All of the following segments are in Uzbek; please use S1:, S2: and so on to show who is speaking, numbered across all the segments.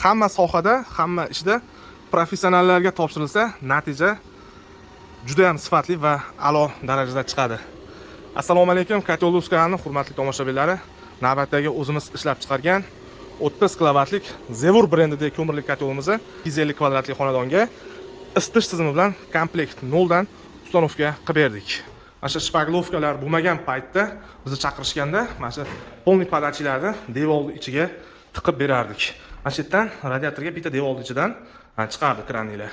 S1: hamma sohada, hamma ishda professionallarga topshirilsa, natija juda ham sifatli va a'lo darajada chiqadi. Assalomu alaykum, Katiol.uz kanalining hurmatli tomoshabinlari. Navbatdagi o'zimiz ishlab chiqargan 30 kilovatlik Zevur brendidagi ko'mirli katiolimizni 250 kvadratli xonadonga isitish tizimi bilan komplekt noldan ustanovka qilib berdik. Mana shu shpaglovkalar bo'lmagan paytda bizni chaqirishganda mana shu polniy podachilarni devorning ichiga tiqib berardik. Mana shu yerdan radiatorga bitta devorning ichidan chiqardi kranlar.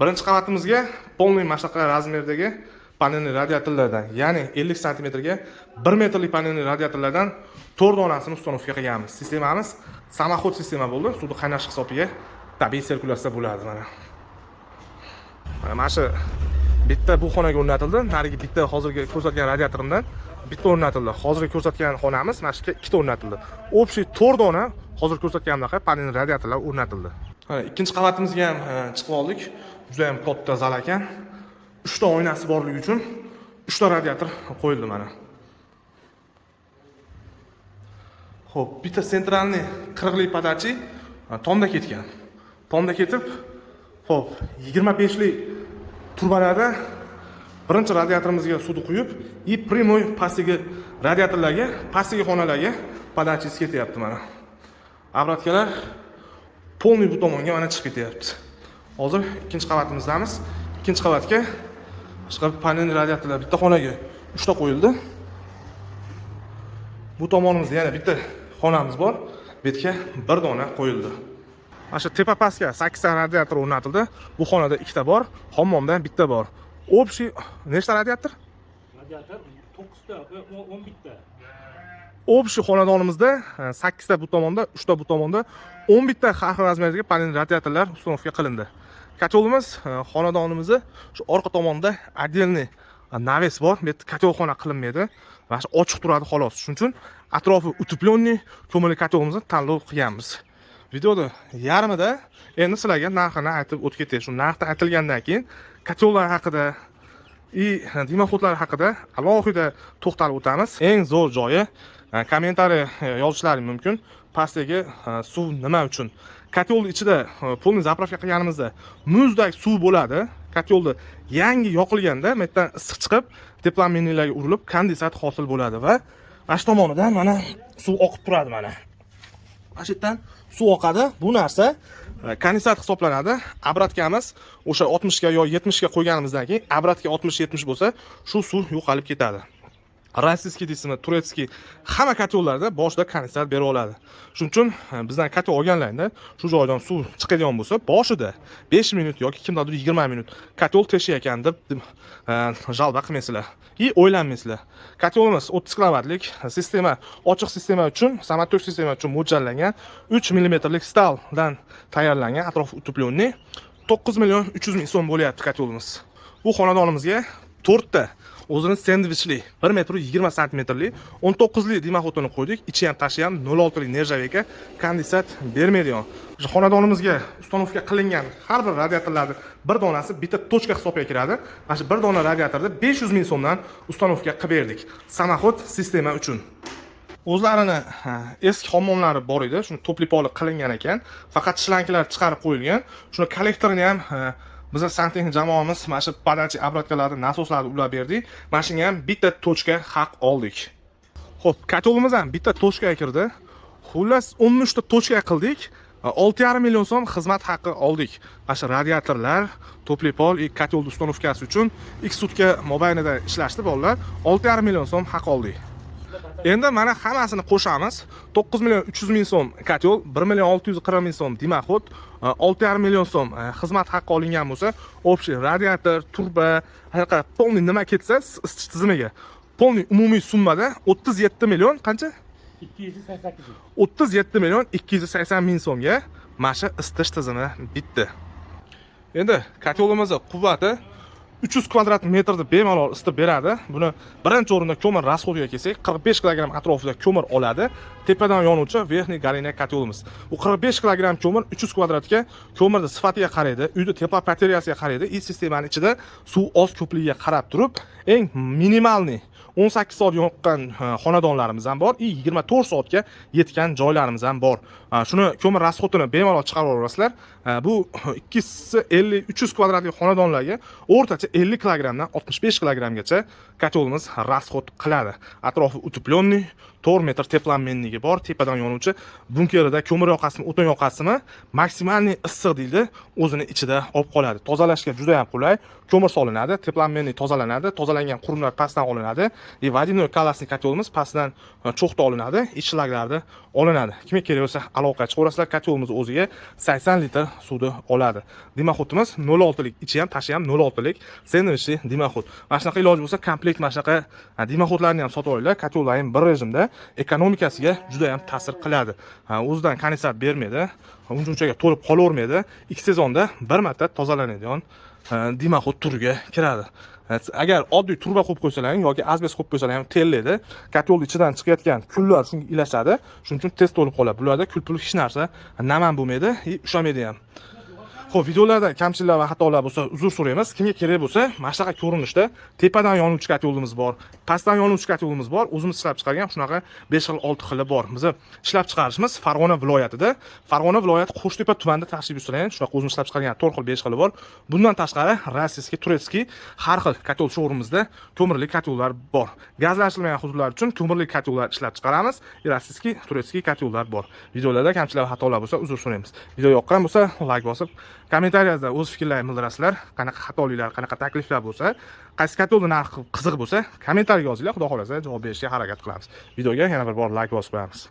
S1: Birinchi qavatimizga polniy mashtaqlar razmerdagi panelli radiatorlardan, ya'ni 50 sm ga 1 metrlik panelli radiatorlardan 4 donasini ustanovka qilganmiz. Sistemamiz samoxod sistema bo'ldi. Suvni qaynash hisobiga tabiiy sirkulyatsiya bo'ladi mana. Mana shu bitta bu xonaga o'rnatildi. Narigi bitta hozirgi ko'rsatgan radiatorimdan bitta o'rnatildi. Hozirgi ko'rsatgan xonamiz mana shu ikkita o'rnatildi. Общий 4 dona hozir ko'rsatganimdek panelli radiatorlar o'rnatildi. Ikkinchi qavatimizga ham chiqib oldik. Juda ham katta zal ekan. 3 ta oynasi borligi uchun 3 ta radiator qo'yildi mana. Xo'p, bitta sentralniy 40 lik podachi tomda ketgan. Tomda ketib, xo'p, 25 lik turbalarda birinchi radiatorimizga suvni quyib, и прямой pastdagi radiatorlarga, pastdagi xonalarga podachisi ketyapti mana. Obratkalar polniy bu tomonga mana chiqib ketyapti. Hozir ikkinchi qavatimizamiz. Ikkinchi qavatga chiqib panelli radiatorlar bitta xonaga 3 ta qo'yildi. Bu tomonimizda yana bitta xonamiz bor. Bu yerga 1 dona qo'yildi. Mana shu tepa pastga 8 ta radiator o'rnatildi. Bu xonada 2 ta bor, hammomdan bitta bor. Общий nechta radiator?
S2: Radiator 9 ta, 11 ta.
S1: Общий xonadonimizda 8 ta bu tomonda, 3 ta bu tomonda 11 ta har xil razmerdagi panelli radiatorlar ustanovka qilindi. Katiolimiz xonadonimizni shu orqa tomonda отдельный naves bor. Bu yerda katiolxona qilinmaydi. Mana shu ochiq turadi xolos. Shuning uchun atrofi utepленный ko'mirli katiolimizni tanlov qilganmiz. Videoda yarmida endi sizlarga narxini aytib o'tib ketay. Shu narxda aytilgandan keyin katiollar haqida dimoxodlar haqida alohida to'xtalib o'tamiz. Eng zo'r joyi kommentariy yozishlaring mumkin. Pastdagi suv nima uchun? Katiolning ichida polniy zapravka qilganimizda muzdek suv bo'ladi. Katiolda yangi yoqilganda bu yerdan issiq chiqib, teplominlarga urilib, kondensat hosil bo'ladi va mana shu tomonidan mana suv oqib turadi mana. Mana shu yerdan suv oqadi. Bu narsa kondensat hisoblanadi. Obratkamiz o'sha 60 ga yo 70 ga qo'yganimizdan keyin obratka 60-70 bo'lsa, shu suv yo'qolib ketadi. Rossiyskiy deysizmi, turetskiy hamma katiollarda boshida kondensat berib oladi. Shuning uchun bizdan katiol olganlaringda shu joydan suv chiqadigan bo'lsa, boshida 5 minut yoki kimdadir 20 minut katiol teshik ekan deb jalba qilmaysizlar. O'ylanmaysizlar. Katiolimiz 30 kilovatlik sistema, ochiq sistema uchun, samotok sistema uchun mo'ljallangan 3 mm lik staldan tayyorlangan, atrofi utepленный 9 million 300 ming so'm bo'lyapti katiolimiz. Bu xonadonimizga 4 ta o'zini sendvichli 1 metr 20 santimetrli 19 lik dimoxodini qo'ydik. Ichi ham tashi ham 06 lik nerjaveka kondensat bermaydigan. O'sha xonadonimizga ustanovka qilingan har bir radiatorlarning bir donasi bitta tochka hisobiga kiradi. Mana shu bir dona radiatorda 500 ming so'mdan ustanovka qilib berdik. Samoxod sistema uchun. O'zlarini eski hammomlari bor edi, shuni to'pli poli qilingan ekan. Faqat shlankalar chiqarib qo'yilgan. Shuni kollektorini ham bizning santexnik jamoamiz mana shu podachi obratkalarni, nasoslarni ulab berdik. Mana shunga ham bitta tochka haq oldik. Xo'p, katiolimiz ham bitta tochkaga kirdi. Xullas 13 ta tochka qildik. 6,5 million so'm xizmat haqqi oldik. Mana shu radiatorlar, to'pli pol, katiol ustanovkasi uchun 2 sutka mobaynida ishlashdi bolalar. 6,5 million so'm haq oldik. Endi mana hammasini qo'shamiz. 9 million 300 ming so'm katiol, 1 million 640 ming so'm dimoxod, 6,5 million so'm xizmat haqqi olingan bo'lsa, общий radiator, turba, haqiqa polniy nima ketsa isitish tizimiga. Polniy umumiy summada 37 million qancha?
S2: 288.
S1: 37 million 280 ming so'mga mana shu isitish tizimi bitdi. Endi katiolimizni quvvati 300 kvadrat metrda bemalol isitib beradi. Buni birinchi o'rinda ko'mir rasxodiga kelsak, 45 kg atrofida ko'mir oladi. Tepadan yonuvchi verniy galina katiolimiz. Bu 45 kg ko'mir 300 kvadratga ko'mirning sifatiga qaraydi, uyda tepa batareyasiga qaraydi, sistemaning ichida suv oz ko'pligiga qarab turib, eng minimalniy 18 soat yoqqan xonadonlarimiz ham bor, 24 soatga yetgan joylarimiz ham bor. Shuni ko'mir rasxodini bemalol chiqarib olasizlar. Bu 250-300 kvadratlik xonadonlarga o'rtacha 50 kilogramdan 65 kilogramgacha kotelimiz rasxod qiladi. Atrofi utepленный, 4 metr teplanmenligi bor, tepadan yonuvchi. Bunkerida ko'mir yoqasimi, o'tin yoqasimi maksimalniy issiq deydi, o'zini ichida olib qoladi. Tozalashga juda ham qulay. Ko'mir solinadi, teplanmenlik tozalanadi, tozalangan qurumlar pastdan olinadi. Водяной колосный kotelimiz pastdan cho'xta olinadi, ich shlaglarni olinadi. Kimga kerak bo'lsa aloqa chiqarasizlar. Kotelimiz o'ziga 80 litr suvni oladi. Dimoxodimiz 06 lik, ichi ham, tashi ham 06 lik sendvichli dimoxod. Mana shunaqa iloji bo'lsa komplekt mana shunaqa dimoxodlarni ham sotib olinglar. Kotellar ham bir rejimda ekonomikasiga juda ham ta'sir qiladi. O'zidan kondensat bermaydi, uncha to'lib qolavermaydi. 2 sezonda bir marta tozalanadigan dimoxod turiga kiradi. Agar oddiy turba qo'yib qo'ysalaring yoki asbest qo'yib qo'ysalaring ham terlaydi. Kotel ichidan chiqayotgan kullar shunga ilashadi. Shuning uchun tez to'lib qoladi. Bularda kul-pul hech narsa naman bo'lmaydi, ushlamaydi ham. Xo'p, videolarda kamchiliklar va xatolar bo'lsa uzr so'raymiz. Kimga kerak bo'lsa, mana shunaqa ko'rinishda tepadan yonuvchi kotelimiz bor, pastdan yonuvchi kotelimiz bor. O'zimiz ishlab chiqargan shunaqa 5 xil 6 xili bor. Biz ishlab chiqarishimiz Farg'ona viloyatida, Farg'ona viloyati Qo'shtepa tumanida tashrif buyursalaring, shunaqa o'zimiz ishlab chiqargan 4 xil 5 xili bor. Bundan tashqari rossiyskiy, turetskiy har xil kotel showroomimizda ko'mirli kotellar bor. Gazlantirilmagan hududlar uchun ko'mirli kotellar ishlab chiqaramiz. Rossiyskiy, turetskiy kotellar bor. Videolarda kamchiliklar va xatolar bo'lsa uzr so'raymiz. Video yoqqan bo'lsa like bosib, kommentariyada o'z fikrlaringizni bildirasizlar. Qanaqa xatoliklar, qanaqa takliflar bo'lsa, qaysi kotelni narxi qiziq bo'lsa, kommentariyaga yozinglar. Xudo xolasa javob berishga harakat qilamiz. Videoga yana bir bor like bosib qo'yamiz.